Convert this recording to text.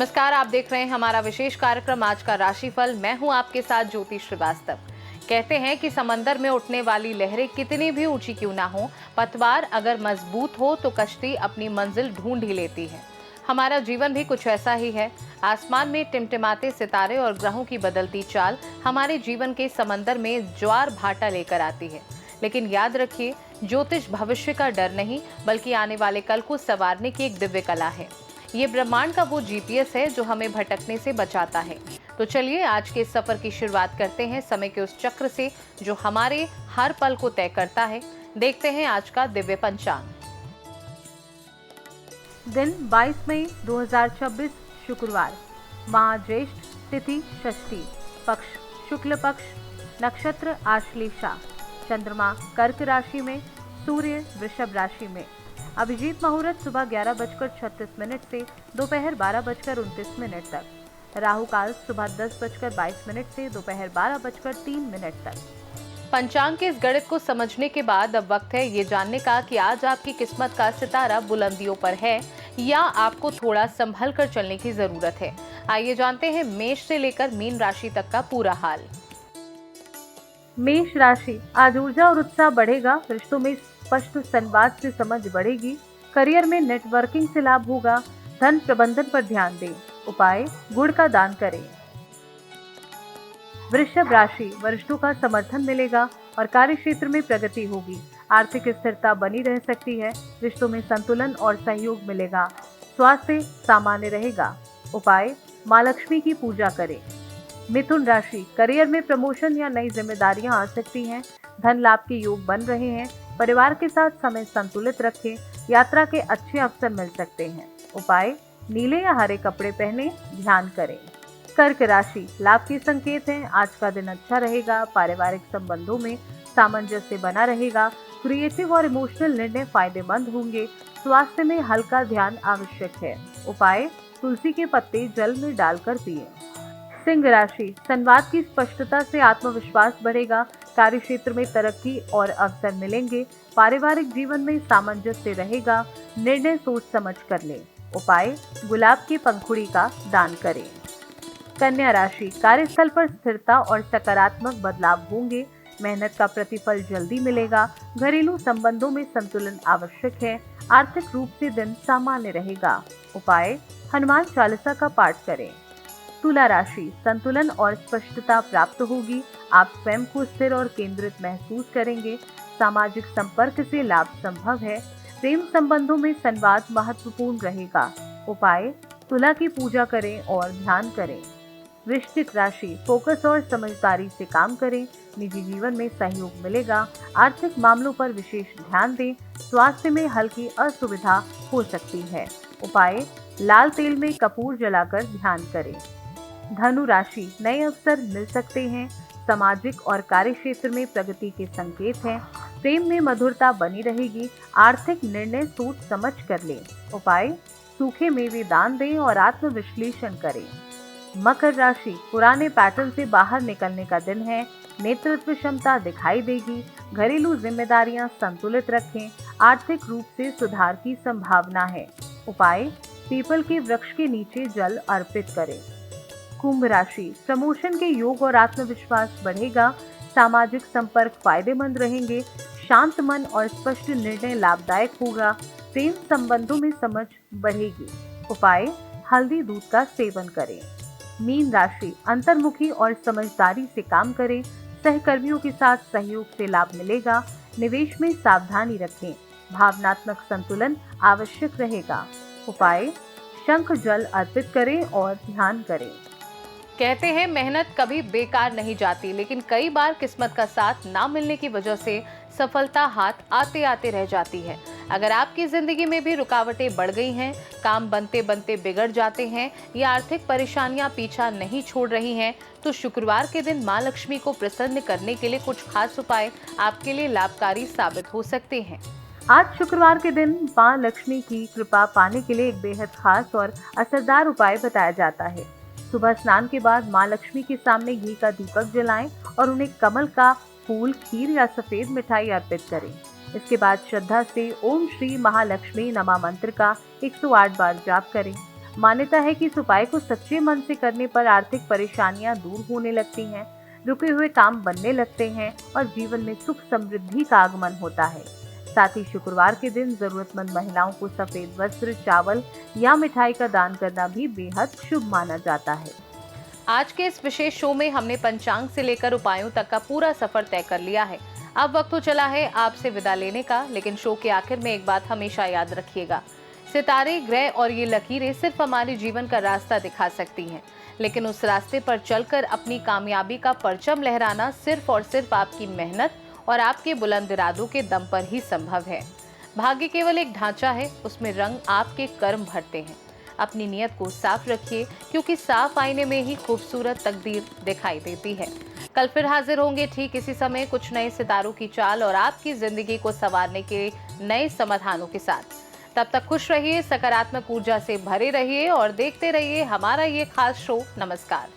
नमस्कार, आप देख रहे हैं हमारा विशेष कार्यक्रम आज का राशिफल। मैं हूं आपके साथ ज्योति श्रीवास्तव। कहते हैं कि समंदर में उठने वाली लहरें कितनी भी ऊंची क्यों ना हो, पतवार अगर मजबूत हो तो कश्ती अपनी मंजिल ढूंढ ही लेती है। हमारा जीवन भी कुछ ऐसा ही है। आसमान में टिमटिमाते सितारे और ग्रहों की बदलती चाल हमारे जीवन के समंदर में ज्वार भाटा लेकर आती है। लेकिन याद रखिए, ज्योतिष भविष्य का डर नहीं बल्कि आने वाले कल को संवारने की एक दिव्य कला है। ये ब्रह्मांड का वो जीपीएस है जो हमें भटकने से बचाता है। तो चलिए आज के सफर की शुरुआत करते हैं समय के उस चक्र से जो हमारे हर पल को तय करता है। देखते हैं आज का दिव्य पंचांग। दिन 22 मई 2026 शुक्रवार, माह ज्येष्ठ, तिथि षष्ठी, पक्ष शुक्ल पक्ष, नक्षत्र आश्लेषा, चंद्रमा कर्क राशि में, सूर्य वृषभ राशि में। अभिजीत मुहूर्त सुबह 11:36 से दोपहर 12:29 तक। राहु काल सुबह 10:22 से दोपहर 12:03 तक। पंचांग के इस गणित को समझने के बाद अब वक्त है ये जानने का कि आज आपकी किस्मत का सितारा बुलंदियों पर है या आपको थोड़ा संभल कर चलने की जरूरत है। आइए जानते हैं मेष से लेकर मीन राशि तक का पूरा हाल। मेष राशि, आज ऊर्जा और उत्साह बढ़ेगा। रिश्तों में स्पष्ट संवाद से समझ बढ़ेगी। करियर में नेटवर्किंग से लाभ होगा। धन प्रबंधन पर ध्यान दें। उपाय, गुड़ का दान करें। वृषभ राशि, वरिष्ठों का समर्थन मिलेगा और कार्य क्षेत्र में प्रगति होगी। आर्थिक स्थिरता बनी रह सकती है। रिश्तों में संतुलन और सहयोग मिलेगा। स्वास्थ्य सामान्य रहेगा। उपाय, मां लक्ष्मी की पूजा करें। मिथुन राशि, करियर में प्रमोशन या नई जिम्मेदारियां आ सकती हैं। धन लाभ के योग बन रहे हैं। परिवार के साथ समय संतुलित रखें। यात्रा के अच्छे अवसर मिल सकते हैं। उपाय, नीले या हरे कपड़े पहने, ध्यान करें। कर्क राशि, लाभ के संकेत हैं। आज का दिन अच्छा रहेगा। पारिवारिक संबंधों में सामंजस्य बना रहेगा। क्रिएटिव और इमोशनल निर्णय फायदेमंद होंगे। स्वास्थ्य में हल्का ध्यान आवश्यक है। उपाय, तुलसी के पत्ते जल में डालकर पिएं। सिंह राशि, संवाद की स्पष्टता से आत्मविश्वास बढ़ेगा। कार्य क्षेत्र में तरक्की और अवसर मिलेंगे। पारिवारिक जीवन में सामंजस्य रहेगा। निर्णय सोच समझ कर लें। उपाय, गुलाब की पंखुड़ी का दान करें। कन्या राशि, कार्यस्थल पर स्थिरता और सकारात्मक बदलाव होंगे। मेहनत का प्रतिफल जल्दी मिलेगा। घरेलू संबंधों में संतुलन आवश्यक है। आर्थिक रूप से दिन सामान्य रहेगा। उपाय, हनुमान चालीसा का पाठ करें। तुला राशि, संतुलन और स्पष्टता प्राप्त होगी। आप स्वयं को स्थिर और केंद्रित महसूस करेंगे। सामाजिक संपर्क से लाभ संभव है। प्रेम संबंधों में संवाद महत्वपूर्ण रहेगा। उपाय, तुला की पूजा करें और ध्यान करें। वृश्चिक राशि, फोकस और समझदारी से काम करें। निजी जीवन में सहयोग मिलेगा। आर्थिक मामलों पर विशेष ध्यान दें। स्वास्थ्य में हल्की असुविधा हो सकती है। उपाय, लाल तेल में कपूर जलाकर ध्यान करें। धनु राशि, नए अवसर मिल सकते हैं। सामाजिक और कार्य क्षेत्र में प्रगति के संकेत हैं। प्रेम में मधुरता बनी रहेगी। आर्थिक निर्णय सोच समझ कर लें। उपाय, सूखे मेवे दान दें और आत्मविश्लेषण करें। मकर राशि, पुराने पैटर्न से बाहर निकलने का दिन है। नेतृत्व क्षमता दिखाई देगी। घरेलू जिम्मेदारियां संतुलित रखें। आर्थिक रूप से सुधार की संभावना है। उपाय, पीपल के वृक्ष के नीचे जल अर्पित करें। कुंभ राशि, प्रमोशन के योग और आत्मविश्वास बढ़ेगा। सामाजिक संपर्क फायदेमंद रहेंगे। शांत मन और स्पष्ट निर्णय लाभदायक होगा। प्रेम संबंधों में समझ बढ़ेगी। उपाय, हल्दी दूध का सेवन करें। मीन राशि, अंतर्मुखी और समझदारी से काम करें। सहकर्मियों के साथ सहयोग से लाभ मिलेगा। निवेश में सावधानी रखें। भावनात्मक संतुलन आवश्यक रहेगा। उपाय, शंख जल अर्पित करें और ध्यान करें। कहते हैं मेहनत कभी बेकार नहीं जाती, लेकिन कई बार किस्मत का साथ ना मिलने की वजह से सफलता हाथ आते आते रह जाती है। अगर आपकी जिंदगी में भी रुकावटें बढ़ गई हैं, काम बनते बनते बिगड़ जाते हैं या आर्थिक परेशानियां पीछा नहीं छोड़ रही हैं, तो शुक्रवार के दिन मां लक्ष्मी को प्रसन्न करने के लिए कुछ खास उपाय आपके लिए लाभकारी साबित हो सकते हैं। आज शुक्रवार के दिन मां लक्ष्मी की कृपा पाने के लिए एक बेहद खास और असरदार उपाय बताया जाता है। सुबह स्नान के बाद मां लक्ष्मी के सामने घी का दीपक जलाएं और उन्हें कमल का फूल, खीर या सफेद मिठाई अर्पित करें। इसके बाद श्रद्धा से ओम श्री महालक्ष्मी नमः मंत्र का 108 बार जाप करें। मान्यता है कि इस उपाय को सच्चे मन से करने पर आर्थिक परेशानियां दूर होने लगती हैं, रुके हुए काम बनने लगते हैं और जीवन में सुख समृद्धि का आगमन होता है। साथ ही शुक्रवार के दिन जरूरतमंद महिलाओं को सफेद वस्त्र, चावल या मिठाई का दान करना भी बेहद शुभ माना जाता है। आज के इस विशेष शो में हमने पंचांग से लेकर उपायों तक का पूरा सफर तय कर लिया है। अब वक्त तो चला है आपसे विदा लेने का, लेकिन शो के आखिर में एक बात हमेशा याद रखिएगा, सितारे, ग्रह और ये लकीरें सिर्फ हमारे जीवन का रास्ता दिखा सकती हैं, लेकिन उस रास्ते पर चलकर अपनी कामयाबी का परचम लहराना सिर्फ और सिर्फ आपकी मेहनत और आपके बुलंद इरादों के दम पर ही संभव है। भाग्य केवल एक ढांचा है, उसमें रंग आपके कर्म भरते हैं। अपनी नियत को साफ रखिए, क्योंकि साफ आईने में ही खूबसूरत तकदीर दिखाई देती है। कल फिर हाजिर होंगे ठीक इसी समय कुछ नए सितारों की चाल और आपकी जिंदगी को संवारने के नए समाधानों के साथ। तब तक खुश रहिए, सकारात्मक ऊर्जा से भरे रहिए और देखते रहिए हमारा ये खास शो। नमस्कार।